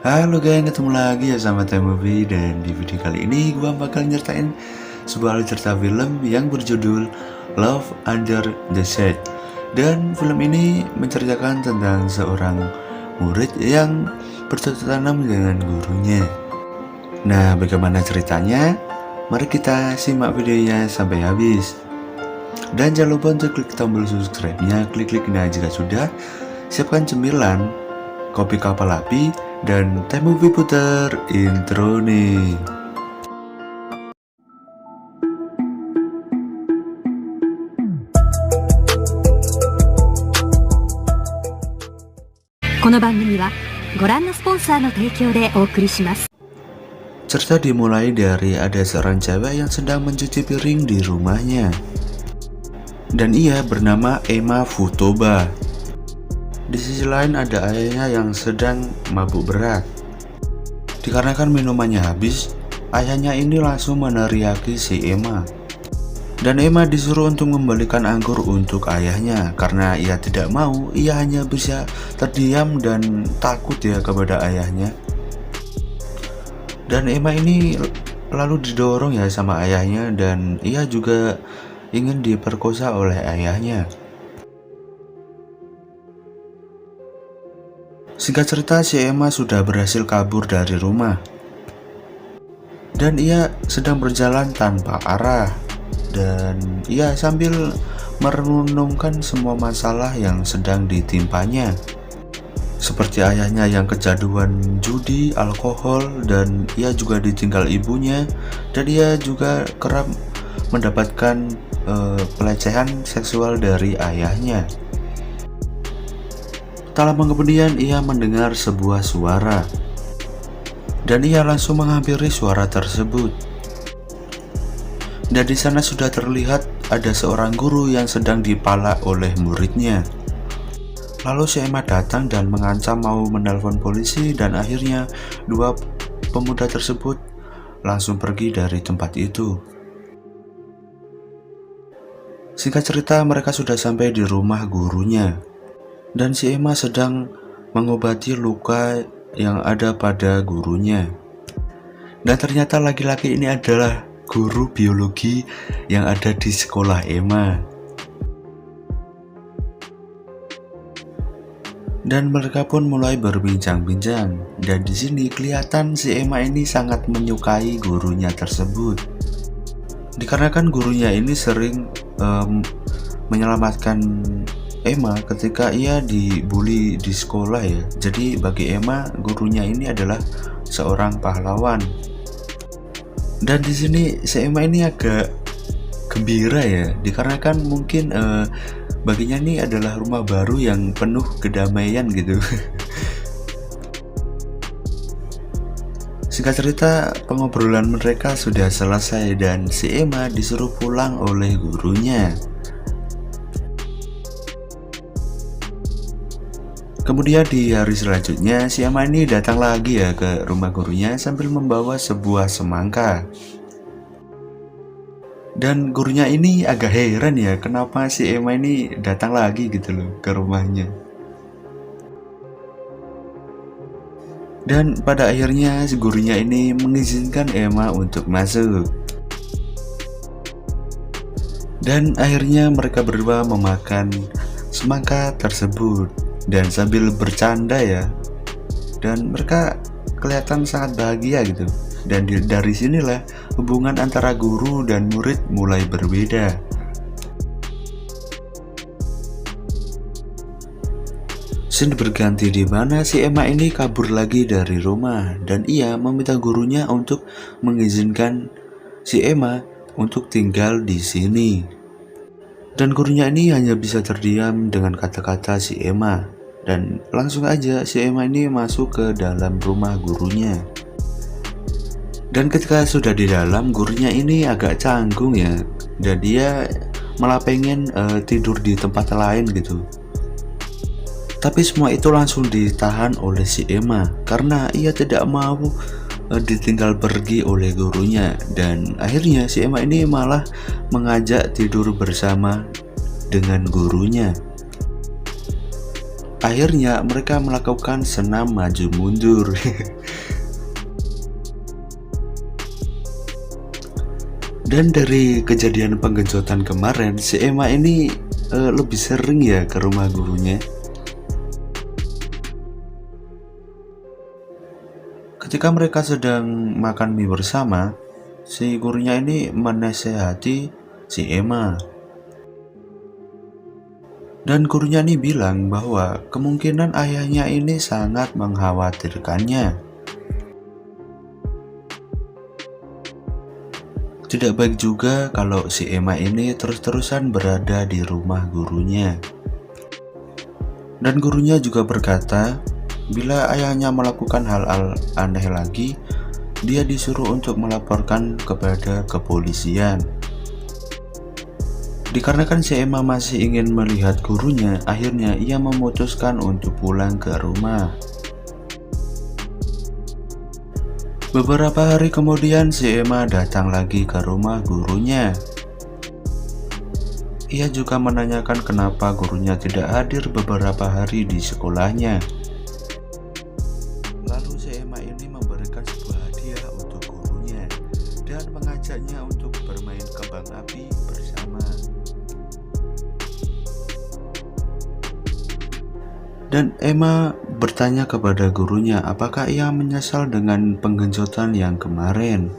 Halo guys, ketemu lagi ya sama Time Movie. Dan di video kali ini gua bakal nyertain sebuah cerita film yang berjudul Love Under the Shade. Dan film ini menceritakan tentang seorang murid yang bercocok tanam dengan gurunya. Nah, bagaimana ceritanya? Mari kita simak videonya sampai habis. Dan jangan lupa untuk klik tombol subscribe-nya, klik nah jika sudah. Siapkan cemilan, kopi kapal api, dan Time Movie putar intro nih. この番組はご覧のスポンサーの提供でお送りします。 Cerita dimulai dari ada seorang cewek yang sedang mencuci piring di rumahnya. Dan ia bernama Emma Futoba. Di sisi lain ada ayahnya yang sedang mabuk berat. Dikarenakan minumannya habis, ayahnya ini langsung meneriaki si Emma. Dan Emma disuruh untuk membalikan anggur untuk ayahnya. Karena ia tidak mau, ia hanya bisa terdiam dan takut ya kepada ayahnya. Dan Emma ini lalu didorong ya sama ayahnya, dan ia juga ingin diperkosa oleh ayahnya. Singkat cerita, si Emma sudah berhasil kabur dari rumah. Dan ia sedang berjalan tanpa arah. Dan ia sambil merenungkan semua masalah yang sedang ditimpanya. Seperti ayahnya yang kecanduan judi, alkohol, dan ia juga ditinggal ibunya. Dan ia juga kerap mendapatkan pelecehan seksual dari ayahnya. Tak lama kemudian ia mendengar sebuah suara. Dan ia langsung menghampiri suara tersebut. Dan di sana sudah terlihat ada seorang guru yang sedang dipalak oleh muridnya. Lalu si Emma datang dan mengancam mau menelpon polisi, dan akhirnya dua pemuda tersebut langsung pergi dari tempat itu. Singkat cerita, mereka sudah sampai di rumah gurunya. Dan si Emma sedang mengobati luka yang ada pada gurunya. Dan ternyata laki-laki ini adalah guru biologi yang ada di sekolah Emma. Dan mereka pun mulai berbincang-bincang. Dan di sini kelihatan si Emma ini sangat menyukai gurunya tersebut. Dikarenakan gurunya ini sering menyelamatkan Emma ketika ia dibully di sekolah ya. Jadi bagi Emma, gurunya ini adalah seorang pahlawan. Dan di sini si Emma ini agak gembira ya, dikarenakan mungkin baginya ini adalah rumah baru yang penuh kedamaian gitu. Singkat cerita, pengobrolan mereka sudah selesai dan si Emma disuruh pulang oleh gurunya. Kemudian di hari selanjutnya, si Emma ini datang lagi ya ke rumah gurunya sambil membawa sebuah semangka. Dan gurunya ini agak heran ya, kenapa si Emma ini datang lagi gitu loh ke rumahnya. Dan pada akhirnya si gurunya ini mengizinkan Emma untuk masuk. Dan akhirnya mereka berdua memakan semangka tersebut. Dan sambil bercanda ya, dan mereka kelihatan sangat bahagia gitu. Dan dari sinilah hubungan antara guru dan murid mulai berbeda. Scene berganti di mana si Emma ini kabur lagi dari rumah, dan ia meminta gurunya untuk mengizinkan si Emma untuk tinggal di sini. Dan gurunya ini hanya bisa terdiam dengan kata-kata si Emma. Dan langsung aja si Emma ini masuk ke dalam rumah gurunya. Dan ketika sudah di dalam, gurunya ini agak canggung ya. Dan dia malah pengen tidur di tempat lain gitu. Tapi semua itu langsung ditahan oleh si Emma, karena ia tidak mau ditinggal pergi oleh gurunya. Dan akhirnya si Emma ini malah mengajak tidur bersama dengan gurunya. Akhirnya mereka melakukan senam maju mundur. Dan dari kejadian penggenjotan kemarin, si Emma ini lebih sering ya ke rumah gurunya. Ketika mereka sedang makan mie bersama, si gurunya ini menasehati si Emma. Dan gurunya ini bilang bahwa kemungkinan ayahnya ini sangat mengkhawatirkannya. Tidak baik juga kalau si Emma ini terus-terusan berada di rumah gurunya. Dan gurunya juga berkata, bila ayahnya melakukan hal-hal aneh lagi, dia disuruh untuk melaporkan kepada kepolisian. Dikarenakan si Emma masih ingin melihat gurunya, akhirnya ia memutuskan untuk pulang ke rumah. Beberapa hari kemudian si Emma datang lagi ke rumah gurunya. Ia juga menanyakan kenapa gurunya tidak hadir beberapa hari di sekolahnya. Lalu si Emma ini memberikan sebuah hadiah untuk gurunya dan mengajaknya untuk bermain kembang api bersama. Dan Emma bertanya kepada gurunya apakah ia menyesal dengan penggenjotan yang kemarin.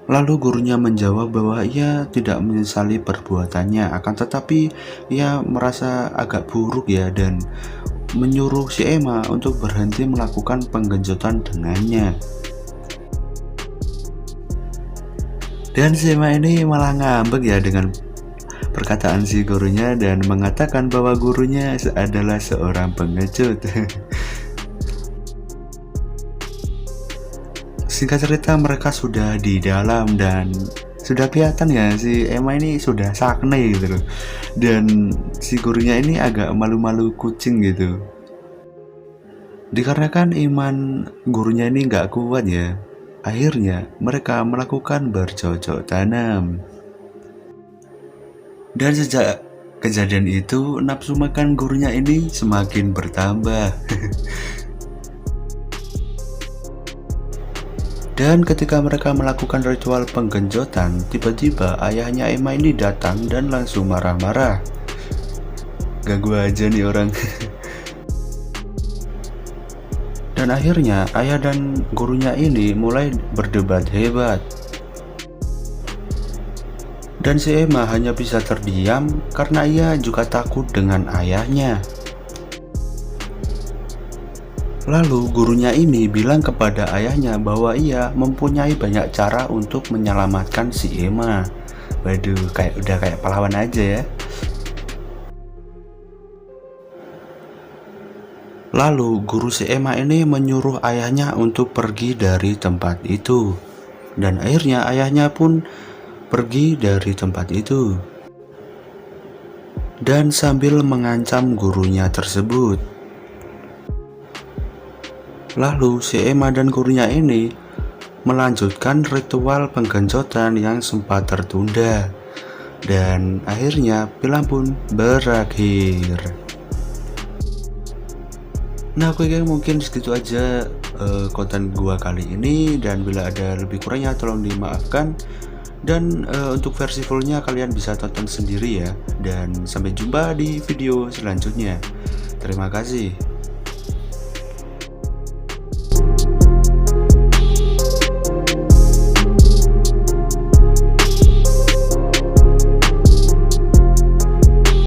Lalu gurunya menjawab bahwa ia tidak menyesali perbuatannya, akan tetapi ia merasa agak buruk ya, dan menyuruh si Emma untuk berhenti melakukan penggenjotan dengannya. Dan si Emma ini malah ngambek ya dengan perkataan si gurunya dan mengatakan bahwa gurunya adalah seorang pengecut. Singkat cerita, mereka sudah di dalam dan sudah kelihatan ya si Emma ini sudah sakne gitu loh. Dan si gurunya ini agak malu-malu kucing gitu. Dikarenakan iman gurunya ini nggak kuat ya, akhirnya mereka melakukan bercocok tanam. Dan sejak kejadian itu, nafsu makan gurunya ini semakin bertambah. Dan ketika mereka melakukan ritual penggenjotan, tiba-tiba ayahnya Emma ini datang dan langsung marah-marah. Ganggu aja nih orang. Dan akhirnya ayah dan gurunya ini mulai berdebat hebat. Dan si Emma hanya bisa terdiam karena ia juga takut dengan ayahnya. Lalu gurunya ini bilang kepada ayahnya bahwa ia mempunyai banyak cara untuk menyelamatkan si Emma. Waduh, udah kayak pahlawan aja ya. Lalu guru si Emma ini menyuruh ayahnya untuk pergi dari tempat itu. Dan akhirnya ayahnya pun pergi dari tempat itu dan sambil mengancam gurunya tersebut. Lalu si Emma dan gurunya ini melanjutkan ritual penggenjotan yang sempat tertunda dan akhirnya film pun berakhir. Nah oke, mungkin segitu aja konten gua kali ini, dan bila ada lebih kurangnya tolong dimaafkan. Dan untuk versi fullnya kalian bisa tonton sendiri ya. Dan sampai jumpa di video selanjutnya. Terima kasih.